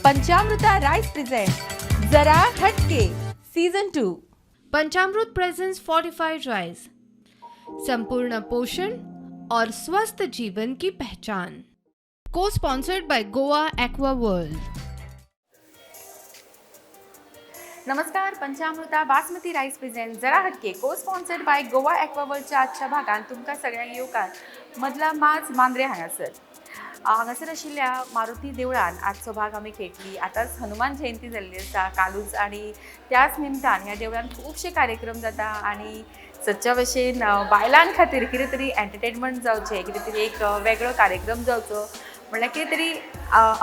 पंचामृता rice present जरा हटके season 2। पंचामृत presence fortified rice, संपूर्ण पोषण और स्वस्थ जीवन की पहचान। को sponsored by Goa aqua world. नमस्कार, पंचामृता बासमती राइस प्रेजेंट जरा हटके cosponsored by Goa aqua वर्ल्डच्या आजच्या भागात तुमकां सगळ्यांक येवकार मदला माज मांद्रे हांगासर. हांगासर आशिल्ल्या मारुती देवळान आजचो भाग आमी खेळटली. आतांच हनुमान जयंती जाल्ली आसा कालूच आनी त्याच निमतान ह्या देवळान खुबशे कार्यक्रम जाता आनी सदच्या भशेन बायलां खातीर कितें तरी एंटरटेनमेंट जावचें, कितें तरी एक वेगळो कार्यक्रम जावचो म्हणल्यार कितें तरी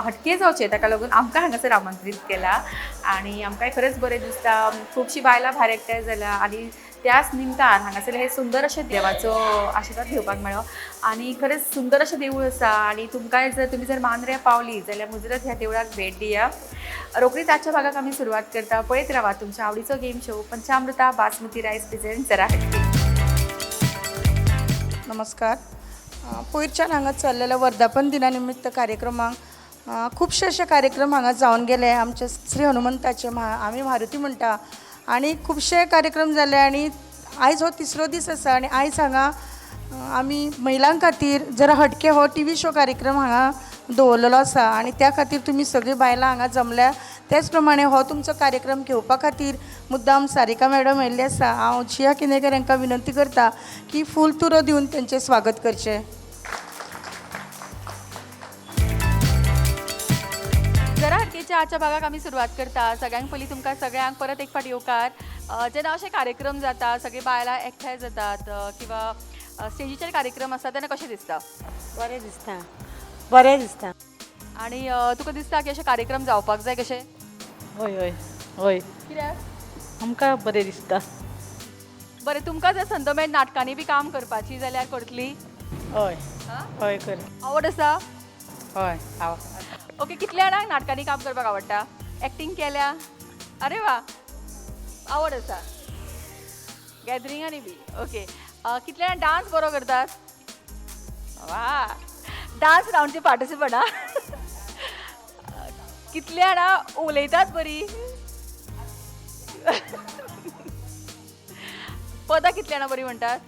हटके जावचें, ताका लागून आमकां हांगासर आमंत्रीत केला आनी आमकांय खरेंच बरें दिसता. खुबशीं बायलां भायर एकठांय जाल्या आनी त्याच निमतान हांगासर हे सुंदर अशें देवाचो आशिर्वाद घेवपाक मेळ्ळो आनी खरेंच सुंदर अशें देवूळ आसा आनी तुमकांय जर तुमी जर मांद्रे पावली जाल्यार मुजरत ह्या देवळाक भेट दिया. रोखडीच आजच्या भागाक आमी सुरवात करता. पळयत रावा तुमच्या आवडीचो गेम शो पंचामृता बासमती रायस प्रेजेंट जरा हटके. नमस्कार. पयरच्यान हांगा चल्लेल्या वर्धापन दिना निमित्त कार्यक्रमाक खुबशे अशे कार्यक्रम हांगा जावन गेले. आमचे श्री हनुमंताचे आमी मारुती म्हणटा आनी खुबशे कार्यक्रम जाले आनी आयज हो तिसरो दीस आसा आनी आयज हांगा आमी महिलां खातीर जरा हटके हो टी.व्ही. शो कार्यक्रम हांगा दवरलेलो आसा आनी त्या खातीर तुमी सगळीं बायलां हांगा जमल्या. तेच प्रमाणे हो तुमचो कार्यक्रम घेवपा खातीर मुद्दाम सारिका मॅडम आयिल्ली आसा. हांव जिया किनेकर हांकां विनंती करता की फूल तुरो दिवन तेंचें स्वागत करचें. जरा हटकेच्या आजच्या भागाक आमी सुरवात करता. सगळ्यांक पयलीं तुमकां सगळ्यांक परत एक फावटी येवकार. जेन्ना अशे कार्यक्रम जाता सगळीं बायलां एकठांय जातात किंवा स्टेजीचेर कार्यक्रम आसता तेन्ना कशें दिसता? बरें दिसता. आनी तुका दिसता की अशे कार्यक्रम जावपाक जाय कशे? हय हय हय कित्याक? आमकां बरें दिसता. बरें, तुमकां जर संद मेळत नाटकांनी बी काम करपाची जाल्यार करतली? हय हय कर. आवड आसा? हय हांव ओके, कितल्या जाणांक नाटकांनी काम करपाक आवडटा? एक्टींग केल्या? अरे वा, आवड आसा गॅदरिंगांनी बी. ओके, कितल्या जाण डान्स बरो करतात? वा, डान्स रावंडची पार्टिसिपंट हा. कितल्या जाणां उलयतात बरी? पदां कितल्या जाणां बरी म्हणटात?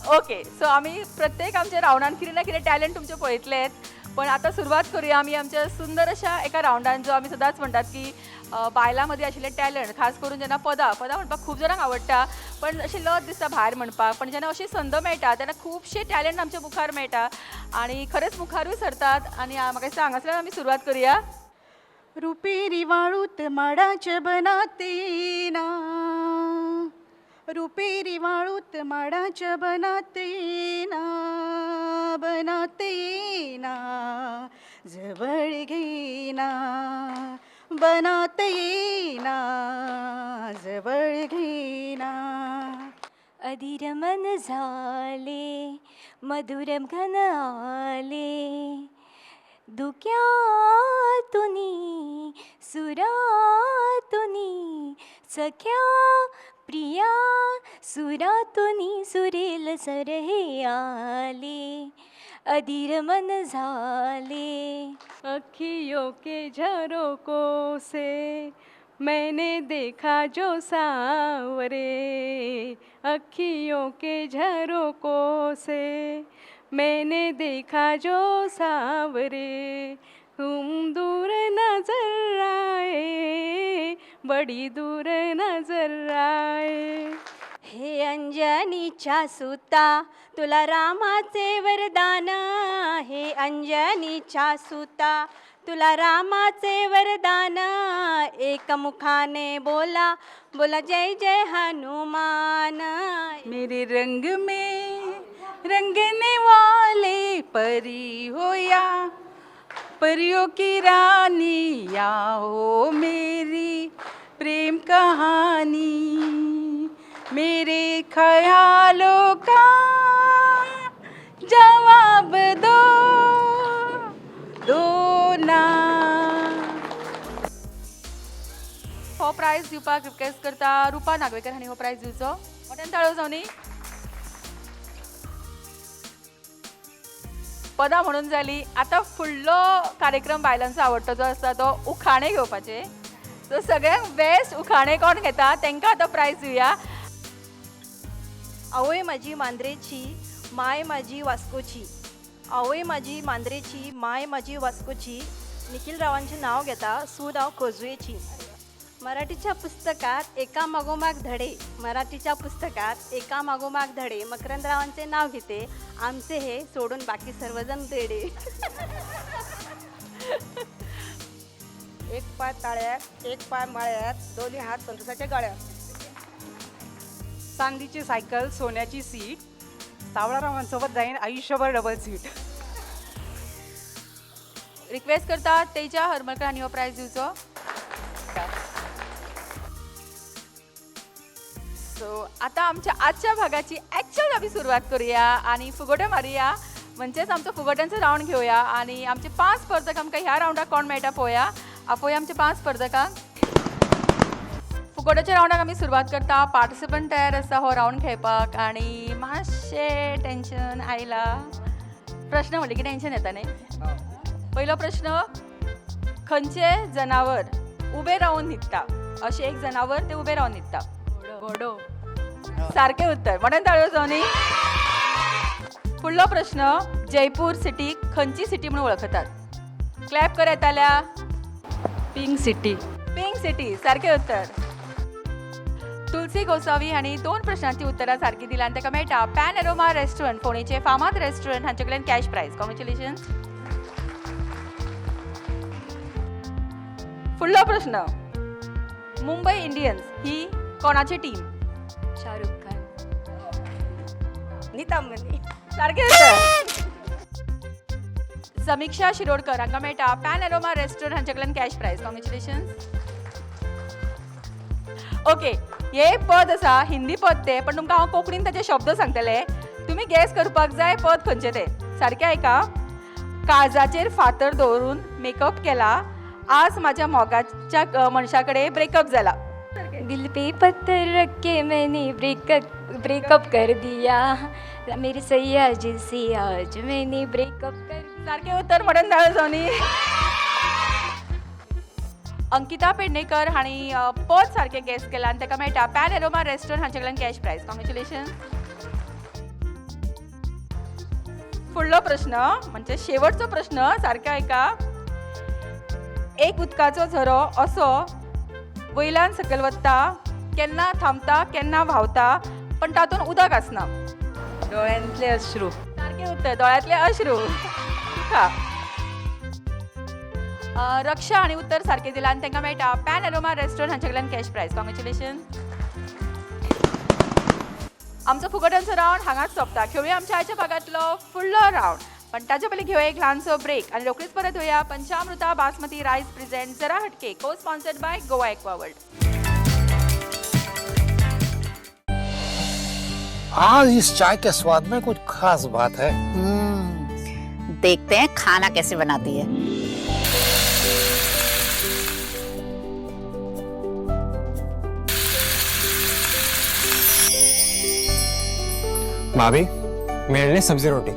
ओके, सो आमी प्रत्येक आमच्या रावंडान कितें ना कितें टॅलंट तुमचे पळयतलेत. पण आता सुरवात करूया आमी आमच्या सुंदर अशा एका रावंडान जो आमी सदांच म्हणटात की बायलां मदीं आशिल्ले टॅलंट, खास करून जेन्ना पदां म्हणपाक खूब जाणांक आवडटा पण अशें लज दिसता भायर म्हणपाक, पण जेन्ना अशी संद मेळटा तेन्ना खुबशे टॅलंट आमच्या मुखार मेळटा आनी खरेंच मुखारूय सरतात. आनी म्हाका दिसता हांगासल्यान आमी सुरवात करूया. रुपेरी वाळूत माडाचे बनातेना, रुपेरी वाळूत माडाच्या बनातेना, बनातेना जवळ घेना, बनातेना जवळ घेना. अधीर मन झाले मधुरम घन आले, धुक्यातुनी सुरातुनी सख्या प्रिया, सुरातुनी सुरेल सरहे आले, अधीर मन झाले. अखियों के झरोकों से मैंने देखा जो सांवरे, अखियों के झरोकों से मैंने देखा जो सांवरे, तुम दूर नजर आए, बड़ी दूर नजर आए. हे अंजनीच्या सुता तुला रामाचे वरदान, हे अंजनीच्या सुता तुला रामाचे वरदान, एक मुखाने बोला बोला जय जय हनुमान. मेरे रंग में रंगने वाले परी हो या परियों की रानी, या हो मेरी प्रेम कहानी, मेरे ख्यालों का जवाब दो दो ना. हो प्राइज दिवपाक रिक्वेस्ट करता रुपा नागवेकर हांणी हो प्राइज दिवचो. मोठ्यान ताळयो जावनी. पदां म्हणून जाली. आतां फुडलो कार्यक्रम बायलांचो आवडटो जो आसा तो उखाणे घेवपाचे. सो सगळ्यांक बेस्ट उखाणे कोण घेता तांकां आतां प्रायज दिवया. आवय माझी मांद्रेची माय माझी वास्कोची. आवय माझी मांद्रेची माय माझी वास्कोची. निखिल रावांचे नाव घेता सून हांव कोजवेची. मराठीच्या पुस्तकात एका मागोमाग धडे. मराठीच्या पुस्तकात एका मागोमाग धडे. मकरंदरावांचे नाव घेते. आमचे हे सोडून बाकी सर्वजण रेडे. एक पाय ताळ्यात एक पाय माळ्यात दोन्ही हात संतोषाच्या गळ्यात. चांदीची सायकल सोन्याची सीट. सावळारावांसोबत जाईन आयुष्यभर डबल सीट. रिक्वेस्ट करता तेजा हरमलकर हांणी हो प्रायज दिवचो. सो आता आमच्या आजच्या भागाची ॲक्च्युअल आम्ही सुरुवात करूया आणि फुगोट्यो मारुया. म्हणजेच आमचो फुगोट्यांचो राऊंड घेऊया आणि आमचे 5 स्पर्धक आमकां ह्या राऊंडाक कोण मेळटा पळोवया. आपोवया आमचे 5 स्पर्धकांक. फुगोट्याच्या राऊंडाक आमी सुरवात करता. पार्टिसिपंट तयार आसा हो राऊंड खेळपाक आणि मातशें टेन्शन आयला. प्रश्न म्हणले की टेन्शन येता न्ही. पयलो प्रश्न, खंयचे जनावर उबें रावन न्हिदता. अशें एक जनावर ते उबें रावन न्हिदता. घोडो. सारकें उत्तर. म्हणून ताळयो जावनी. फुडलो प्रश्न, जयपूर सिटीक खंयची सिटी म्हणून वळखतात. क्लॅप कर येताल्या. Pink city. Pink city. सारकें उत्तर. तुलसी गोसावी हांणी 2 प्रश्नांची उत्तरां सारकी दिल्या आनी ताका मेळटा पॅनोरमा रेस्टॉरंट, फोणेचे फामाद रेस्टॉरंट हांचे कडल्यान कॅश प्रायज. कॉंग्रॅच्युलेशन्स. फुडलो प्रश्न, मुंबई इंडियन्स ही कोणाची टीम. शाहरुख खान. नीता अंबानी. सारकें उत्तर. समीक्षा शिरोडकर हांकां मेळटा पॅनोरमा रेस्टॉरंट हांचे कडल्यान कॅश प्रायज. कॉंग्रॅच्युलेशन्स. ओके, हे पद आसा हिंदी पद ते, पण तुमकां हांव कोंकणीन ताचे शब्द सांगतले. तुमी गॅस करपाक जाय पद खंयचें ते. सारकें आयका. काळजाचेर फातर दवरून मेकअप केला. आज माझ्या मोगाच्या मनशा कडेन ब्रेकअप जाला. दिल पे पत्थर रख के मैंने ब्रेकअप कर दिया. मेरी सैया जिसे आज मैंने ब्रेकअप कर दिया. सारकें उत्तर म्हणून धाडो जावनी. अंकिता पेडणेकर हांणी पद सारकें गॅस केला आनी ताका मेळटा पॅनोरमा रेस्टॉरंट हांचे कडल्यान कॅश प्रायज. कॉंग्रॅच्युलेशन. फुडलो प्रश्न म्हणजे शेवटचो प्रश्न. सारकें आयका. एक उदकाचो झरो असो वयल्यान सकयल वता, केन्ना थांबता केन्ना व्हांवता, पण तातूंत उदक आसना. डोळ्यांतले अश्रू. सारकें उत्तर. दोळ्यांतले अश्रू. हा. रक्षा हांणी उत्तर सारकें दिलां आनी तांकां मेळटा पॅनोरमा रेस्टॉरंट हांचे कडल्यान कॅश प्रायज. कॉंग्रॅच्युलेशन. आमचो फुगोट्यांचो राऊंड हांगाच सोंपता. खेळुया आमच्या आयच्या भागांतलो फुडलो राऊंड. पण ताचे पयलीं घेवया एक ल्हानसो ब्रेक आणि रोखडीच परत येऊया. पंचामृता बासमती राईस प्रेझेंट जरा हटके, cosponsored by Goa aqua world. आज इस चाय के स्वाद में कुछ खास बात है. देखते हैं खाना कैसे बनाती है. भाभी मेरे लिए सब्जी रोटी.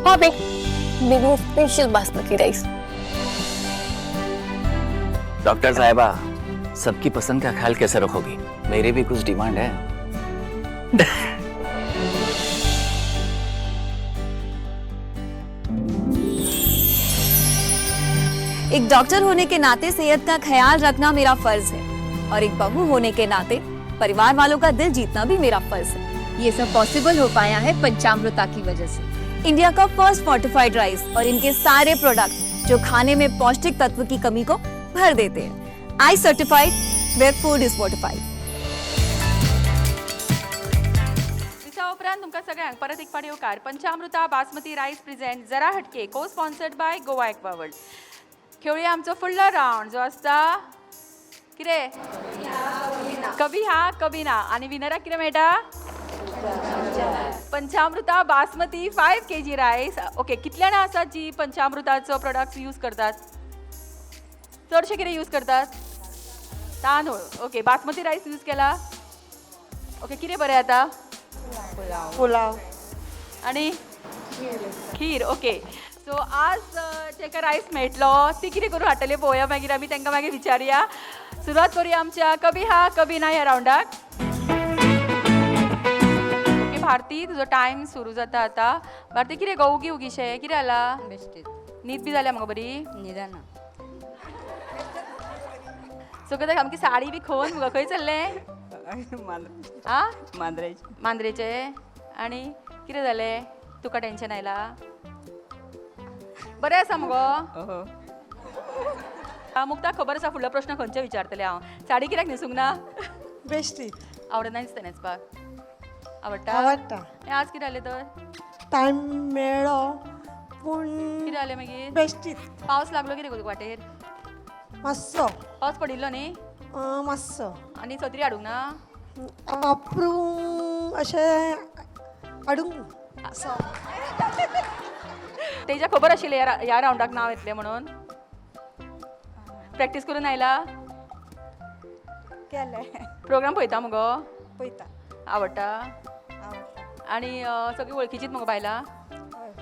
भाभी मेरे लिए स्पेशल बासमती राइस. डॉक्टर साहिबा, सबकी पसंद का ख्याल कैसे रखोगी. मेरी भी कुछ डिमांड है. एक डॉक्टर होने के नाते सेहत का ख्याल रखना मेरा फर्ज है और एक बहू होने के नाते परिवार वालों का दिल जीतना भी मेरा फर्ज है. ये सब पॉसिबल हो पाया है पंचामृता की वजह से. इंडिया का फर्स्ट फोर्टिफाइड राइस और इनके सारे प्रोडक्ट जो खाने में पौष्टिक तत्व की कमी को भर देते हैं. I certified where food is fortified. दिसा उपरांत तुमकां सगळ्यांक परत एक फावटी येवकार. पंचामृता बासमती राईस प्रेझेंट जरा हटके, cosponsored by Goa aqua world. खेळुया आमचो फुडलो राऊंड जो आसता कितें कभी हा कभी ना. आणि विनराक कितें मेळटा पंचामृता बासमती 5 kg रायस. ओके, कितले जाणां आसात जी पंचामृताचो प्रोडक्ट यूज करतात. चडशे कितें यूज करतात. तांदूळ. ओके, बासमती रायस यूज केला. ओके, कितें बरें जाता. पुलाव आणि खीर. ओके. सो आज जेका रायस मेळटलो ती कितें करून हाडटली पळोवया. मागीर आमी तांकां मागीर विचारया. सुरवात करूया आमच्या कभी हा कभी ना ह्या रावंडाक. ओके भारती, तुजो टायम सुरू जाता आतां. भारती कितें गो उगी उगीशें कितें जालां? न्हीद बी जाल्या मगो बरी? निदाना सो कित्याक सामकी साडी बी खोन मुगो खंय चल्ले? आ मांद्रेचे. आनी कितें जालें? तुका टेन्शन आयला? बरें आसा मुगो? मुक्ता खबर आसा फुडलो प्रश्न खंयचे विचारतले हांव. साडी कित्याक न्हेसूंक ना? बेश्टीत आवडना दिसता न्हेसपाक? आवडटा? आवडटा. आज कितें जालें तर? टायम मेळ्ळो पूण कितें जालें मागीर? बेश्टीत पावस लागलो कितें गो तुका वाटेर? मातसो पावस पडिल्लो न्ही? मातसो आनी छत्री हाडूंक ना? वापरूंक अशें हाडूंक तेज्या खबर आशिल्लें ह्या रावंडाक नांव येतलें म्हणून? प्रॅक्टीस करून आयला? केलें प्रोग्राम पळयता मुगो? पळयता. आवडटा? आवडटा. आनी सगळीं वळखीचीच मुगो बायलां?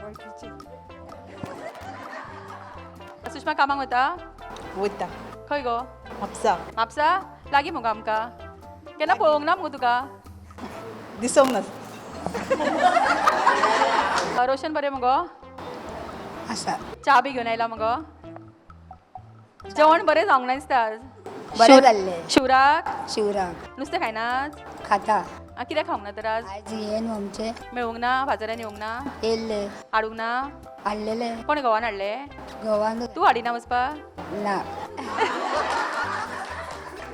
वळखीची सुषमा कामाक वता? वयता. खंय गो? म्हापसा. म्हापसा? लागीं मुगो आमकां. केन्ना पळोवंक ना मुगो तुका? दिसोंक ना. रोशन बरें मुगो? आसा. च्या बी घेवन आयला मुगो? जेवण बरें जावंक ना दिसता आज. बरें जाल्लें. शिवराक? शिवराक नुस्तें खायनात? खाता. कित्याक खावंक ना तर आज? आयज ये न्हू आमचे मेळूंक ना? बाजारान येवंक ना? येयल्ले हाडूंक ना? हाडलेले कोण गोवान हाडले? गोवान तूं हाडिना वचपाक? ना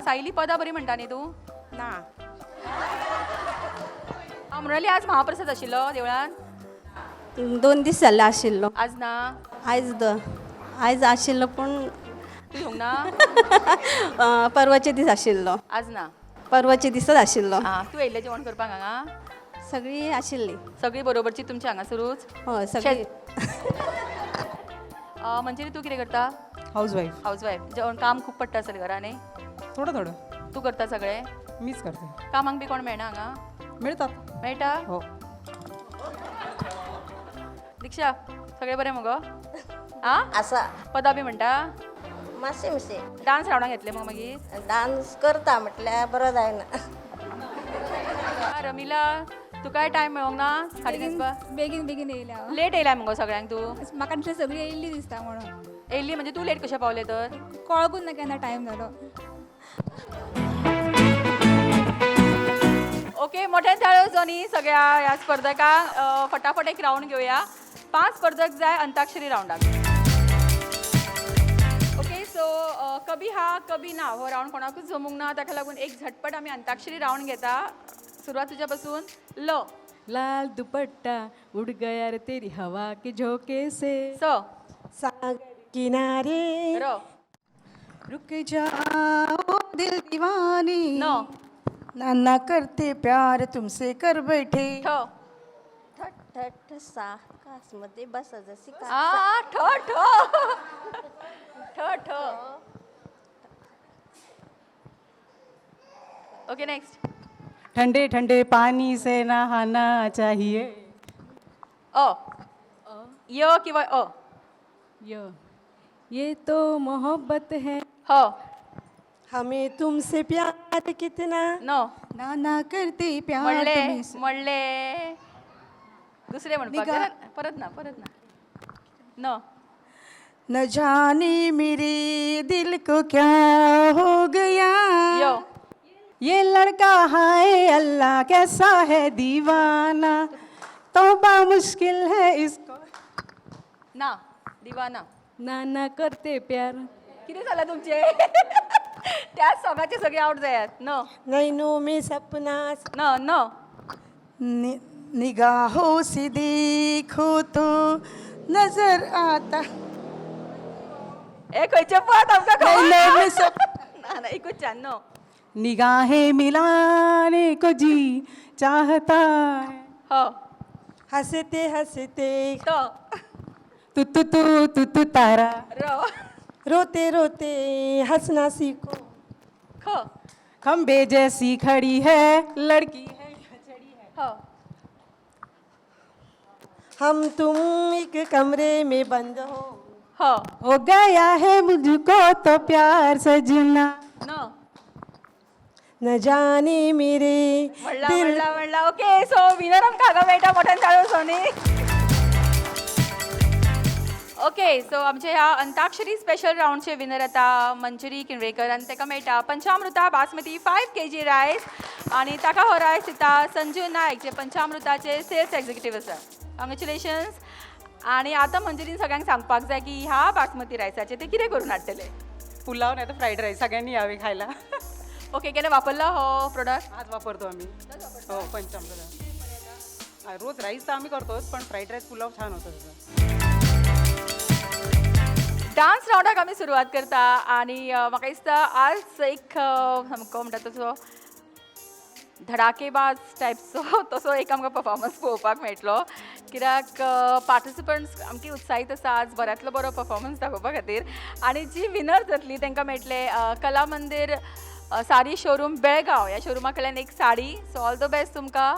सायली पदां बरी म्हणटा न्ही तूं? ना. हांव म्हणली आज महाप्रसाद आशिल्लो देवळान? 2 दीस जाले आशिल्लो. आज ना? आयज आशिल्लो पूण तूं येवंक ना? परवाचे दीस आशिल्लो. आज ना? परवाचे दिसच आशिल्लो. आं तूं येयल्लें जेवण करपाक हांगा? सगळीं आशिल्ली. सगळीं बरोबरची तुमची हांगासरूच? हय सगळीं. म्हणजे तूं कितें करता? हाऊसवाईफ. हाऊसवायफ. जेवण काम खूब पडटा आसतलें घरान न्ही? थोडं थोडं तूं करता सगळें? मीच करते. कामाक बी कोण मेळना हांगा? मिळतात. मेळटा? हो. दिक्षा सगळें बरें मुगो? आं आसा पदां बी म्हणटा? मातशें मातशें डान्स रावणाक घेतले मग मागीर? डान्स करता म्हटल्यार बरो जायना. रमिला तुकाय टायम मेळोंक ना साडी न्हेसपाक? बेगीन येयल्या हांव. लेट येयला मुगो सगळ्यांक तूं? म्हाका दिसता सगळीं येयल्ली दिसता म्हणून. येयल्ली म्हणजे तूं लेट कशें पावलें तर? कळकूच ना केन्ना टायम जालो. ओके मोठ्यान ताळयो जोनी सगळ्या ह्या स्पर्धकांक. फटाफट एक राऊंड घेवया. 5 स्पर्धक जाय अंताक्षरी राऊंडाक. ओके सो कभी हा कभी ना हो राऊंड कोणाकूच जमूंक ना ताका लागून एक झटपट आमी अंताक्षरी राऊंड घेता. सुरवात तुज्या पासून. ल लाल दुपट्टा उड़ गया रे तेरी हवा के झोंके से. स सागर किनारे र रुक जाओ दिल दीवानी. न नाना करते प्यार तुमसे कर बैठे. ठ ठट ठट सा कासमध्ये बसा जशी का. आ ठ ठ ठ ठ. Okay next. ठंडे ठंडे पानी से नहाना चाहिए. अ य किंवा अ. ये तो मोहब्बत है. ह हमें तुमसे प्यार कितना. न नाना करते प्यार म्हणले तुमसे. म्हणले दुसरे म्हणपाक निगा. परत ना न न जाने मेरे दिल को क्या हो गया. यो ये लड़का हाय अल्लाह कैसा है दीवाना. तौबा मुश्किल है इसको. ना दिवाना. नाना करते प्यार. किती झालं तुमचे? त्याच सॉंगाचे सगळे आउट जायात. न नैनो में सपना न न निगाहों से देखो तो नजर आता. ए खंयचे पद आमकां नैनो में ना ना एकूच छान न. निगाहें मिलाने को जी चाहता है. ह हंसते हंसते त तू तू तू तू तू तारा. र रोते रोते हंसना सीखो. ख खंबे जैसी खड़ी है लड़की है. ह हम तुम एक कमरे में बंद हो हो गया है मुझको तो प्यार सजना नो न जाने मेरे म्हणला ओके सो विनर आमकां हांगा मेळटा मोठ्यान ताळो सोनी ओके सो आमचे ह्या अंताक्षरी स्पेशल राऊंडचे विनर आता मंजुरी किनवेकर आणि ताका मेळटा पंचामृता बासमती 5 kg रायस आणि ताका हो रायस दिता संजू नायक जे पंचामृताचे सेल्स एक्झिक्युटीव आसा कॉंग्रॅच्युलेशन्स आणि आता मंजुरीन सगळ्यांक सांगपाक जाय की ह्या बासमती रायसाचे ते कितें करून हाडटले पुलाव नाही तर फ्राईड राईस सगळ्यांनी यावे खायला ओके केन्ना वापरला हो प्रोडक्ट आज वापरतो आम्ही हो पंचामृत रोज राईस तर आम्ही करतोच पण फ्राईड राईस पुलाव छान होतं त्याचा डान्स राऊंडाक आमी सुरवात करता आणि म्हाका दिसता आज एक सामको म्हणटा तसो धडाकेबाज टायपचो तसो एक आमकां परफॉर्मन्स पळोवपाक मेळटलो कित्याक पार्टिसिपंट्स आमची उत्साहीत आसा आज बऱ्यांतलो बरो परफॉर्मन्स दाखोवपा खातीर आणि जी विनर जातली तांकां मेळटले कला मंदिर साडी शोरूम बेळगांव ह्या शोरूमा कडल्यान एक sari so all the best तुमकां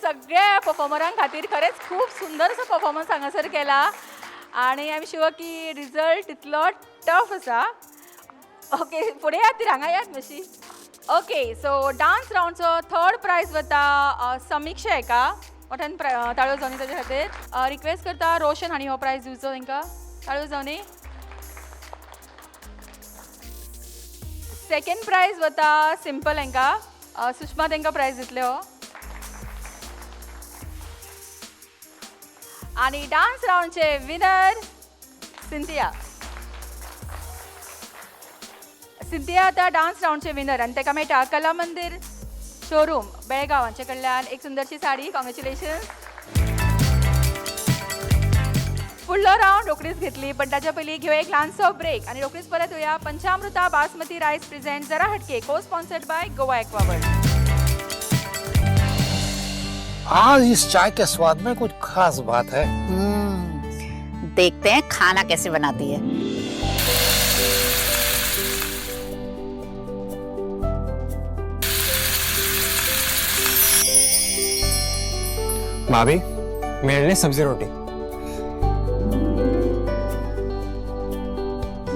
सगळ्या परफॉर्मरां खातीर खरेंच खूब सुंदर असो परफॉर्मन्स हांगासर केला आणि आय एम शुअर की रिजल्ट इतलो टफ आसा ओके फुडें येयात हांगा यात मातशी ओके सो डान्स राऊंडचो थर्ड प्रायज वता समीक्षा हेका मोठ्यान ताळयो जावनी ताचे खातीर रिक्वेस्ट करता रोशन हांणी हो प्रायज दिवचो तांकां ताळयो जावनी सेकंड प्रायज वता सिंपल हांकां सुषमा तांकां प्रायज दितले हो आणि डान्स राऊंडचे विनर सिंथिया आता डान्स राऊंडचे विनर आणि ताका मेळटा कला मंदिर शोरूम बेळगांव हांचे कडल्यान एक सुंदरशी साडी कॉंग्रॅच्युलेशन्स फुडलो राऊंड रोखडीच घेतली पण ताच्या पयलीं घेवया एक ल्हानसो ब्रेक आणि रोखडीच परत येवया पंचामृता बासमती रायस प्रेझेंट जरा हटके को स्पॉन्सर्ड बाय गोवा एक्वावर्ल्ड आज इस चाय के स्वाद में कुछ खास बात है। देखते हैं खाना कैसे बनाती है। भाभी मेरे लिए सब्जी रोटी।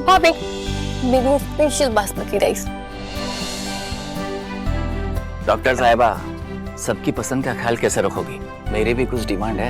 भाभी मेरे लिए स्पेशल बासमती राइस। डॉक्टर साहिबा सबकी पसंद का ख्याल कैसे रखोगी? मेरी भी कुछ डिमांड है।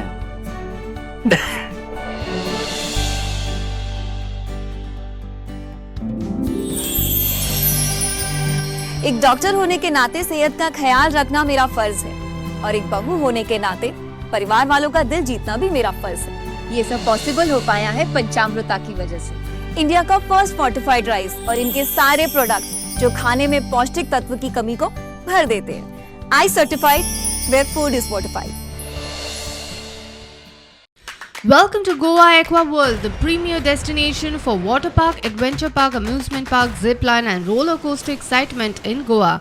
एक डॉक्टर होने के नाते सेहत का ख्याल रखना मेरा फर्ज है और एक बहू होने के नाते परिवार वालों का दिल जीतना भी मेरा फर्ज है। ये सब पॉसिबल हो पाया है पंचामृता की वजह से। इंडिया का फर्स्ट फोर्टिफाइड राइस और इनके सारे प्रोडक्ट जो खाने में पौष्टिक तत्व की कमी को भर देते हैं। I certified where food is fortified. Welcome to Goa Aqua World, the premier destination for water park, adventure park, amusement park, zipline and roller coaster excitement in Goa.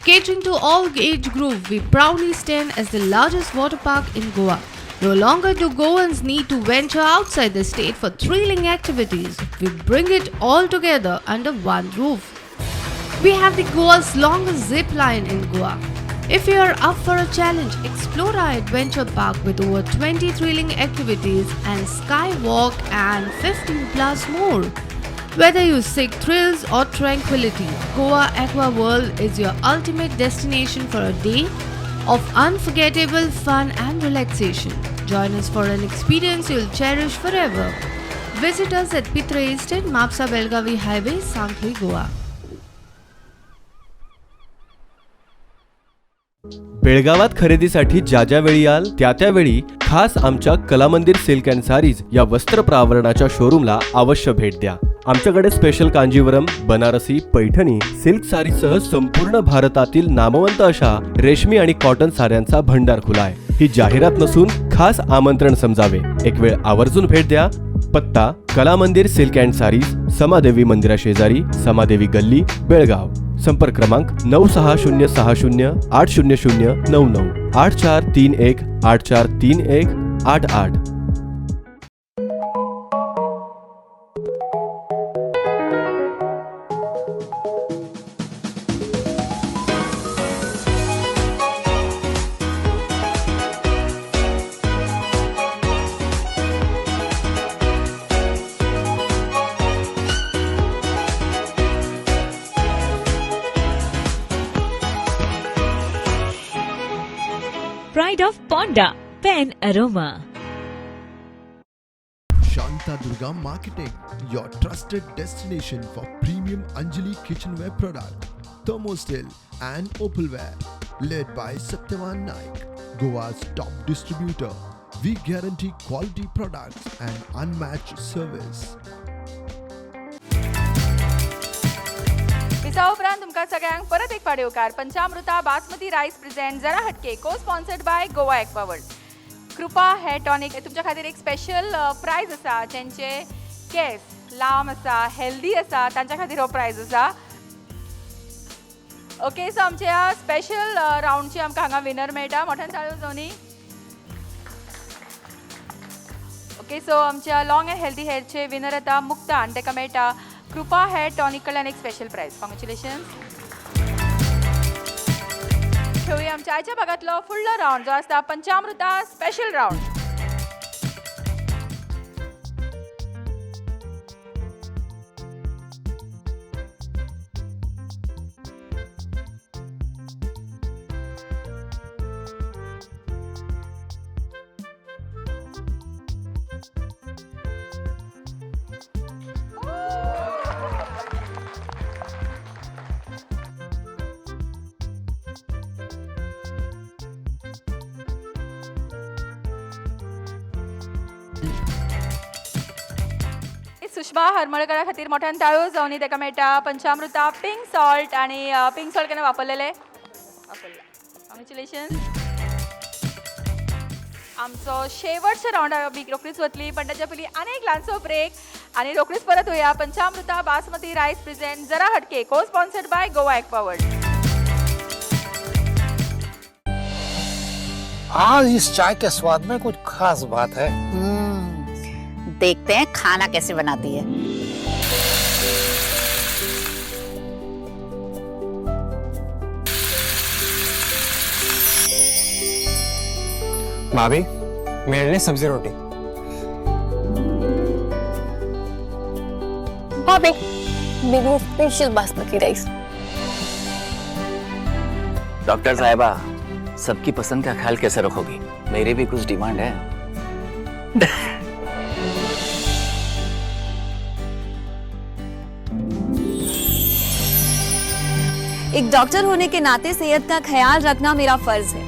Catering to all age group, we proudly stand as the largest water park in Goa. No longer do Goans need to venture outside the state for thrilling activities. We bring it all together under one roof. We have the Goa's longest zip line in Goa. If you are up for a challenge, explore our adventure park with over 20 thrilling activities and skywalk and 15 plus more. Whether you seek thrills or tranquility, Goa Aqua World is your ultimate destination for a day of unforgettable fun and relaxation. Join us for an experience you'll cherish forever. Visit us at Pitre Estate, Mapsa Belgavi Highway, Sangli, Goa. बेळगावात खरेदीसाठी ज्या ज्या वेळी याल त्या त्यावेळी खास आमच्या कलामंदिर सिल्क अँड सारीज या वस्त्र प्रावरणाच्या शोरूमला अवश्य भेट द्या. आमच्याकडे स्पेशल कांजीवरम, बनारसी, पैठणी, सिल्क सारीसह संपूर्ण भारतातील नामवंत अशा रेशमी आणि कॉटन साड्यांचा भंडार खुला आहे. ही जाहिरात नसून खास आमंत्रण समजावे. एक वेळ आवर्जून भेट द्या. पत्ता कलामंदिर सिल्क अँड सारीज, समादेवी मंदिरा शेजारी, समादेवी गल्ली, बेळगाव. संपर्क क्रमांक 9660080099 8431843188. Pride of Ponda, Pen Aroma. Shanta Durga Marketing, your trusted destination for premium Anjali kitchenware product, thermostil and opalware, led by Satyavan Naik, Goa's top distributor. We guarantee quality products and unmatched service. पिसा उपरांत तुमकां सगळ्यांक परत एक फावकार पंचामृता बासमती रायस present जरा हटके cosponsored by Goa aqua world. कृपा हेअर टॉनिक तुमच्या खातीर एक स्पेशल प्रायज आसा. जेंचे केस लांब आसा, हेल्दी आसा, तांच्या खातीर हो प्रायज आसा. ओके, सो आमच्या ह्या स्पेशल राउंडची आमकां हांगा विनर मेळटा. मोठ्यान ताळयो जावनी. ओके, सो आमच्या लॉंग अँड हेल्दी हेअरचे विनर येता मुक्ता आनी ताका मेळटा कृपा हेअर टॉनिक कडल्यान एक स्पेशल प्राइज. कॉंग्रॅच्युलेशन्स. खेळुया आमच्या आयच्या भागातलो फुडलो राउंड जो आसता पंचामृता स्पेशल राउंड. सुषमा हरमळकरा खातीर मोठ्यान ताळयो जावनी. ताका मेळटा पंचामृता पिंक सॉल्ट आणि पिंक सॉल्ट केन्ना वापरलेले कॉंग्रॅच्युलेशन्स. आमचो शेवटचो राउंड रोखडीच वतली, पण ताच्या पयलीं आनी एक ल्हानसो ब्रेक आनी रोखडीच परत येवया. पंचामृता बासमती रायस प्रेझेंट जरा हटके cosponsored by Goa aqua world. आज इस चाय के स्वाद में कुछ खास बात है. देखते हैं खाना कैसे बनाती है. भाभी, मेरे लिए सब्जी रोटी. भाभी, मेरे लिए स्पेशल बासमती राइस. डॉक्टर साहिबा, सबकी पसंद का ख्याल कैसे रखोगी? मेरी भी कुछ डिमांड है. एक डॉक्टर होने के नाते सेहत का ख्याल रखना मेरा फर्ज है,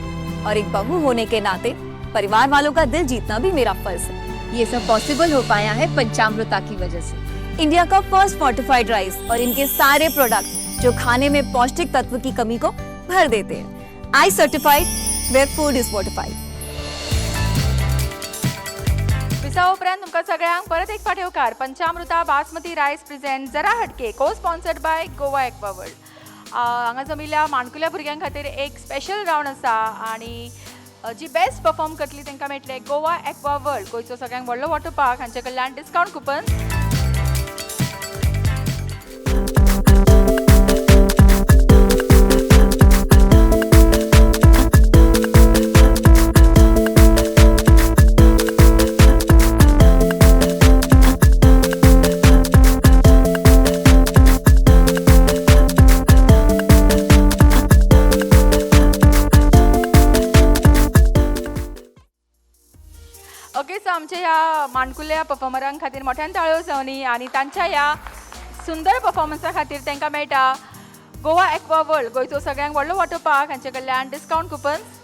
और एक बहू होने के नाते परिवार वालों का दिल जीतना भी मेरा फर्ज है. ये सब पॉसिबल हो पाया है पंचामृता की वजह से. इंडिया का फर्स्ट फोर्टिफाइड राइस और इनके सारे प्रोडक्ट जो खाने में पौष्टिक तत्व की कमी को भर देते हैं. I certified where food is fortified. पिसा उपरांत तुमकां सगळ्यांक परत एक फावकार पंचामृता बासमती रायस प्रेझेंट जरा हटके cosponsored by Goa aqua world. हांगा जमिल्ल्या माणकुल्या भुरग्यां खातीर एक स्पेशल राउंड आसा आनी जी बेस्ट परफॉर्म करतली तांकां मेळटले गोवा एक्वा वर्ल्ड, गोंयचो सगळ्यांत व्हडलो वॉटर पार्क, हांचे कडल्यान डिस्काउंट कुपन. आमच्या ह्या माणकुल्या परफॉर्मरांक खातीर मोठ्यान ताळयो जावनी आनी तांच्या ह्या सुंदर परफॉर्मन्सा खातीर तांकां मेळटा गोवा एक्वा वर्ल्ड गोंयचो सगळ्यांत व्हडलो वॉटर पार्क हांचे कडल्यान डिस्कावंट कुपन्स.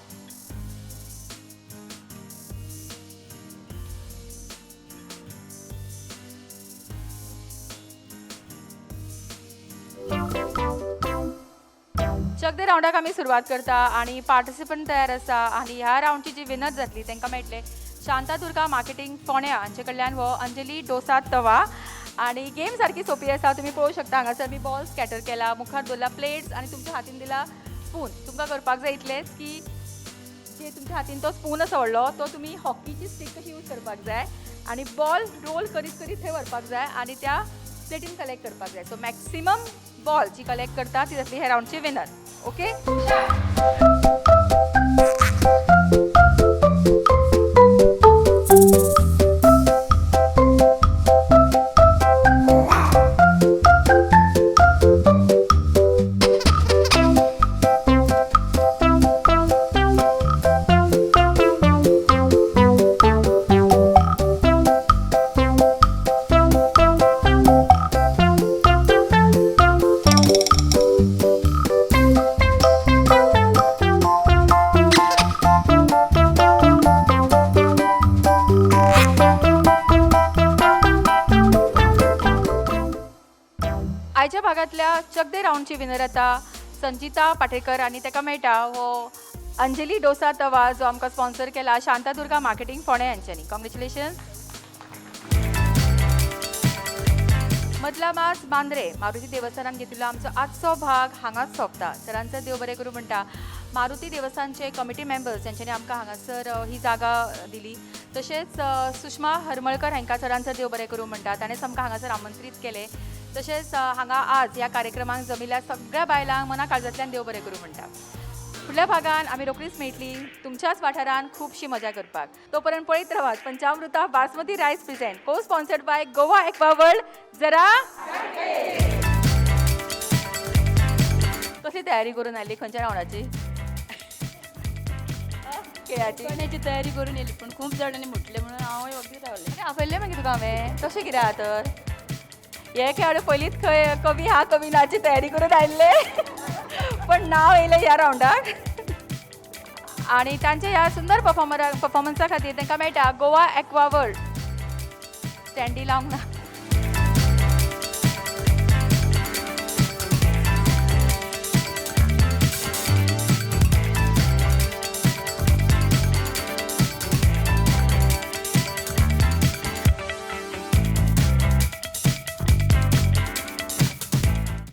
चक दे रावंडाक आमी सुरवात करता आनी पार्टिसिपंट तयार आसा आनी ह्या रावंडची जी विनर जातली तांकां मेळटले शांतादुर्गा मार्केटिंग फोंड्या हांचे कडल्यान हो अंजली डोसा तवा. आणि गेम सारकी सोपी आसा तुम्ही पळोवं शकता हांगासर मी बॉल स्कॅटर केला मुखार दवरला प्लेट्स आणि तुमच्या हातीन दिला स्पून. तुमकां करपाक जाय इतलेंच की जे तुमच्या हातीन तो स्पून आसा व्हडलो तो तुमी हॉकीची स्टीक कशी यूज करपाक जाय आणि बॉल रोल करीत करीत थंय व्हरपाक जाय आणि त्या प्लेटीन कलेक्ट करपाक जाय. सो मॅक्सिमम बॉल जी कलेक्ट करता ती जातली हे रावंडची विनर. ओके. आयच्या भागातल्या चक दे रावंडची विनर आता संजिता पाटेकर आणि ताका मेळटा हो अंजली डोसा तवा जो आमकां स्पॉन्सर केला शांतादुर्गा मार्केटिंग फोंड्या यांच्यानी. कॉंग्रॅच्युलेशन्स. मदला मास मांद्रे मारुती देवस्थानान घेतिल्लो आमचो आजचो भाग हांगाच सोंपता. सरांचो देव बरें करूं म्हणटा. मारुती देवस्थानचे कमिटी मेंबर्स यांच्यानी आमकां हांगासर ही जागा दिली. तशेंच सुषमा हरमळकर हांकां सरांचो देव बरें करूं म्हणटा. ताणेंच आमकां हांगासर आमंत्रीत केले. तशेंच हांगा आज ह्या कार्यक्रमाक जमिल्ल्या सगळ्या बायलांक मना काळजांतल्यान देव बरें करूं म्हणटा. फुडल्या भागान आमी रोखडीच मेळटली तुमच्याच वाठारान खुबशी मजा करपाक. तोपर्यंत पळयत रावात पंचामृता बासमती रायस प्रेझेंट को sponsored by Goa aqua world. जरा कसली तयारी करून आयली खंयच्या रावंडाची खेळाची तयारी करून येयली पूण खूब जाणांनी म्हटलें म्हणून हांवूय वखदी रावलें. आपयल्लें मागीर तुका हांवें तशें कितें आहा तर हे खेळाडू पयलींच खंय कवी हा कवी नाची तयारी करून आयिल्ले पण नांव येयलें ह्या रावंडाक आनी तांच्या ह्या सुंदर परफॉर्मन्सा खातीर तांकां मेळटा गोवा एक्वा वर्ल्ड. स्टँडी लावंक ना.